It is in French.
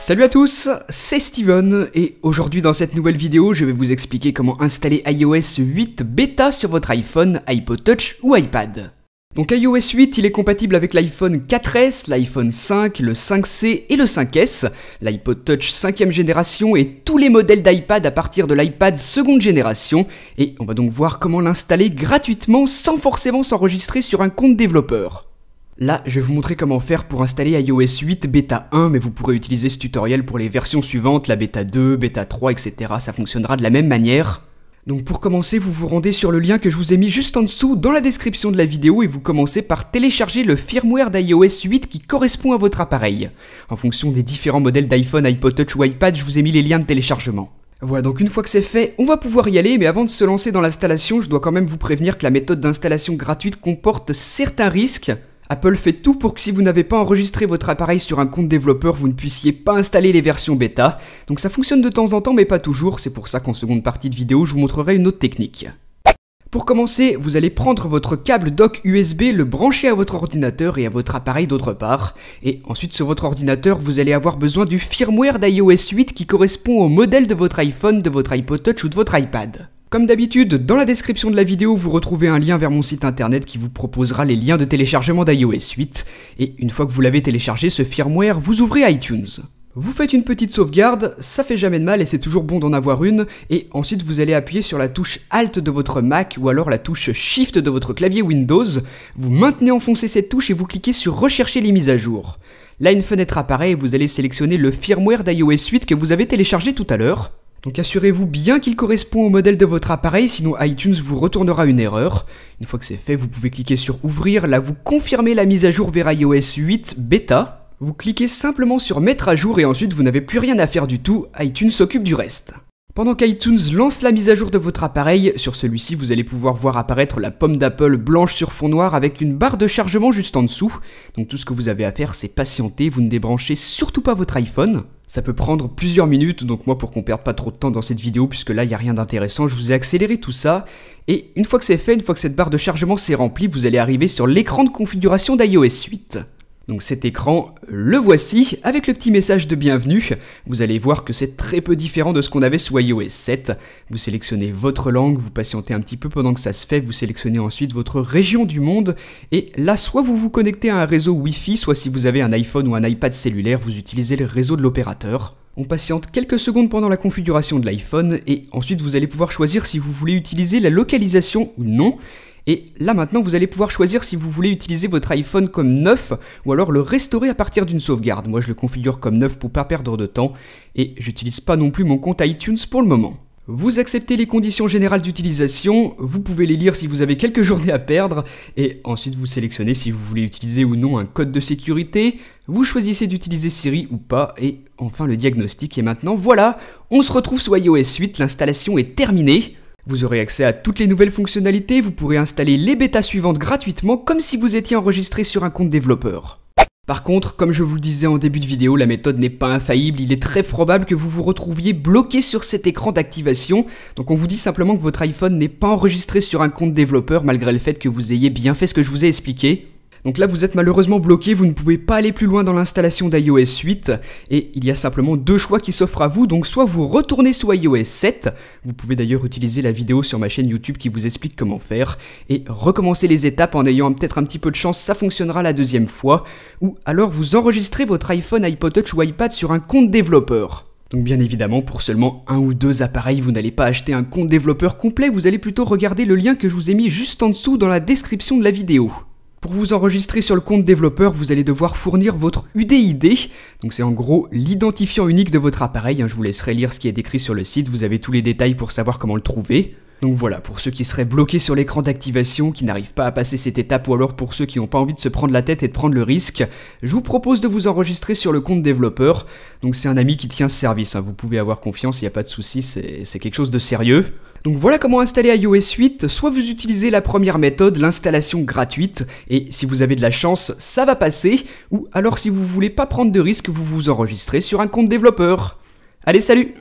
Salut à tous, c'est Steven et aujourd'hui dans cette nouvelle vidéo je vais vous expliquer comment installer iOS 8 bêta sur votre iPhone, iPod Touch ou iPad. Donc iOS 8 il est compatible avec l'iPhone 4S, l'iPhone 5, le 5C et le 5S, l'iPod Touch 5ème génération et tous les modèles d'iPad à partir de l'iPad 2ème génération et on va donc voir comment l'installer gratuitement sans forcément s'enregistrer sur un compte développeur. Là, je vais vous montrer comment faire pour installer iOS 8 bêta 1, mais vous pourrez utiliser ce tutoriel pour les versions suivantes, la bêta 2, bêta 3, etc. Ça fonctionnera de la même manière. Donc pour commencer, vous vous rendez sur le lien que je vous ai mis juste en dessous dans la description de la vidéo et vous commencez par télécharger le firmware d'iOS 8 qui correspond à votre appareil. En fonction des différents modèles d'iPhone, iPod Touch ou iPad, je vous ai mis les liens de téléchargement. Voilà, donc une fois que c'est fait, on va pouvoir y aller, mais avant de se lancer dans l'installation, je dois quand même vous prévenir que la méthode d'installation gratuite comporte certains risques. Apple fait tout pour que si vous n'avez pas enregistré votre appareil sur un compte développeur, vous ne puissiez pas installer les versions bêta. Donc ça fonctionne de temps en temps mais pas toujours, c'est pour ça qu'en seconde partie de vidéo je vous montrerai une autre technique. Pour commencer, vous allez prendre votre câble dock USB, le brancher à votre ordinateur et à votre appareil d'autre part. Et ensuite sur votre ordinateur, vous allez avoir besoin du firmware d'iOS 8 qui correspond au modèle de votre iPhone, de votre iPod Touch ou de votre iPad. Comme d'habitude, dans la description de la vidéo, vous retrouvez un lien vers mon site internet qui vous proposera les liens de téléchargement d'iOS 8. Et une fois que vous l'avez téléchargé, ce firmware, vous ouvrez iTunes. Vous faites une petite sauvegarde, ça fait jamais de mal et c'est toujours bon d'en avoir une. Et ensuite, vous allez appuyer sur la touche Alt de votre Mac ou alors la touche Shift de votre clavier Windows. Vous maintenez enfoncé cette touche et vous cliquez sur Rechercher les mises à jour. Là, une fenêtre apparaît et vous allez sélectionner le firmware d'iOS 8 que vous avez téléchargé tout à l'heure. Donc assurez-vous bien qu'il correspond au modèle de votre appareil, sinon iTunes vous retournera une erreur. Une fois que c'est fait, vous pouvez cliquer sur Ouvrir, là vous confirmez la mise à jour vers iOS 8 bêta. Vous cliquez simplement sur Mettre à jour et ensuite vous n'avez plus rien à faire du tout, iTunes s'occupe du reste. Pendant qu'iTunes lance la mise à jour de votre appareil, sur celui-ci vous allez pouvoir voir apparaître la pomme d'Apple blanche sur fond noir avec une barre de chargement juste en dessous. Donc tout ce que vous avez à faire c'est patienter, vous ne débranchez surtout pas votre iPhone. Ça peut prendre plusieurs minutes, donc moi pour qu'on perde pas trop de temps dans cette vidéo, puisque là il n'y a rien d'intéressant, je vous ai accéléré tout ça. Et une fois que c'est fait, une fois que cette barre de chargement s'est remplie, vous allez arriver sur l'écran de configuration d'iOS 8. Donc cet écran, le voici, avec le petit message de bienvenue. Vous allez voir que c'est très peu différent de ce qu'on avait sous iOS 7. Vous sélectionnez votre langue, vous patientez un petit peu pendant que ça se fait, vous sélectionnez ensuite votre région du monde. Et là, soit vous vous connectez à un réseau Wi-Fi, soit si vous avez un iPhone ou un iPad cellulaire, vous utilisez le réseau de l'opérateur. On patiente quelques secondes pendant la configuration de l'iPhone et ensuite vous allez pouvoir choisir si vous voulez utiliser la localisation ou non. Et là maintenant vous allez pouvoir choisir si vous voulez utiliser votre iPhone comme neuf ou alors le restaurer à partir d'une sauvegarde. Moi je le configure comme neuf pour pas perdre de temps et j'utilise pas non plus mon compte iTunes pour le moment. Vous acceptez les conditions générales d'utilisation, vous pouvez les lire si vous avez quelques journées à perdre et ensuite vous sélectionnez si vous voulez utiliser ou non un code de sécurité, vous choisissez d'utiliser Siri ou pas et enfin le diagnostic et maintenant voilà, on se retrouve sous iOS 8, l'installation est terminée. Vous aurez accès à toutes les nouvelles fonctionnalités, vous pourrez installer les bêtas suivantes gratuitement comme si vous étiez enregistré sur un compte développeur. Par contre, comme je vous le disais en début de vidéo, la méthode n'est pas infaillible, il est très probable que vous vous retrouviez bloqué sur cet écran d'activation. Donc on vous dit simplement que votre iPhone n'est pas enregistré sur un compte développeur malgré le fait que vous ayez bien fait ce que je vous ai expliqué. Donc là vous êtes malheureusement bloqué, vous ne pouvez pas aller plus loin dans l'installation d'iOS 8 et il y a simplement deux choix qui s'offrent à vous, donc soit vous retournez sous iOS 7, vous pouvez d'ailleurs utiliser la vidéo sur ma chaîne YouTube qui vous explique comment faire et recommencer les étapes en ayant peut-être un petit peu de chance, ça fonctionnera la deuxième fois, ou alors vous enregistrez votre iPhone, iPod Touch ou iPad sur un compte développeur. Donc bien évidemment, pour seulement un ou deux appareils, vous n'allez pas acheter un compte développeur complet, vous allez plutôt regarder le lien que je vous ai mis juste en dessous dans la description de la vidéo. Pour vous enregistrer sur le compte développeur, vous allez devoir fournir votre UDID, donc c'est en gros l'identifiant unique de votre appareil, je vous laisserai lire ce qui est décrit sur le site, vous avez tous les détails pour savoir comment le trouver. Donc voilà, pour ceux qui seraient bloqués sur l'écran d'activation, qui n'arrivent pas à passer cette étape, ou alors pour ceux qui n'ont pas envie de se prendre la tête et de prendre le risque, je vous propose de vous enregistrer sur le compte développeur, donc c'est un ami qui tient ce service, vous pouvez avoir confiance, il n'y a pas de souci, c'est quelque chose de sérieux. Donc voilà comment installer iOS 8, soit vous utilisez la première méthode, l'installation gratuite, et si vous avez de la chance, ça va passer, ou alors si vous voulez pas prendre de risque, vous vous enregistrez sur un compte développeur. Allez, salut!